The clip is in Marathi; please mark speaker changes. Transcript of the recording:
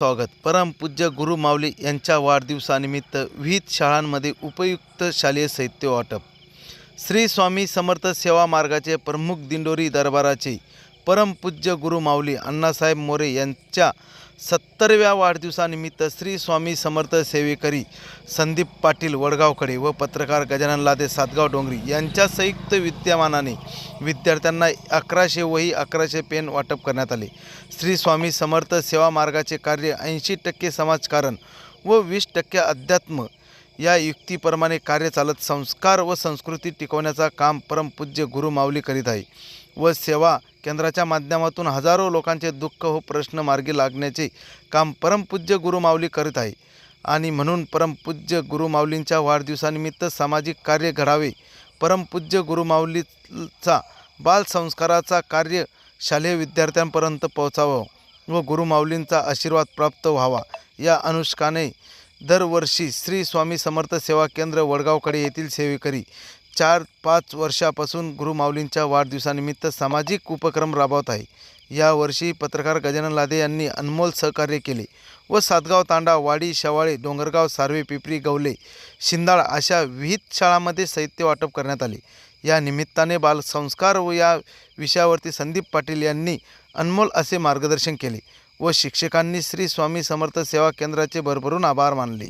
Speaker 1: स्वागत. परमपूज्य गुरु माऊली यांच्या वाढदिवसानिमित्त विविध शाळांमध्ये उपयुक्त शालेय साहित्य वाटप. श्री स्वामी समर्थ सेवा मार्गाचे प्रमुख दिंडोरी दरबाराचे परमपूज्य गुरु माऊली अण्णासाहेब मोरे यांच्या 70व्या वाढदिवसानिमित्त श्री स्वामी समर्थ सेवेकरी संदीप पाटील वडगावकडे व पत्रकार गजानन लादे सातगाव डोंगरी यांच्या संयुक्त विद्यमानाने विद्यार्थ्यांना 1100 वही 1100 पेन वाटप करण्यात आले. श्री स्वामी समर्थ सेवा मार्गाचे कार्य 80% समाजकारण व 20% अध्यात्म या युक्तीप्रमाणे कार्य चालत संस्कार व संस्कृती टिकवण्याचा काम परमपूज्य गुरु माऊली करीत आहे व सेवा केंद्राच्या माध्यमातून हजारो लोकांचे दुःख व प्रश्न मार्गी लागण्याचे काम परमपूज्य गुरु माऊली करीत आहे. आणि म्हणून परमपूज्य गुरु माऊलींच्या वाढदिवसानिमित्त सामाजिक कार्य घडावे, परमपूज्य गुरु माऊलीचा बालसंस्काराचा कार्य शालेय विद्यार्थ्यांपर्यंत पोहोचावं व गुरु माऊलींचा आशीर्वाद प्राप्त व्हावा या अनुष्काने दरवर्षी श्री स्वामी समर्थ सेवा केंद्र वडगावकडे येथील सेवेकरी 4-5 वर्षापासून गुरु माऊलींच्या वाढदिवसानिमित्त सामाजिक उपक्रम राबवत आहे. यावर्षी पत्रकार गजानन लादे यांनी अनमोल सहकार्य केले व सातगाव, तांडा, वाडी, शेवाळे, डोंगरगाव, सार्वे, पिपरी, गवले, शिंदाळ अशा विविध शाळांमध्ये साहित्य वाटप करण्यात आले. या निमित्ताने बालसंस्कार व या विषयावरती संदीप पाटील यांनी अनमोल असे मार्गदर्शन केले व शिक्षकांनी श्री स्वामी समर्थ सेवा केंद्राचे भरभरून आभार मानले.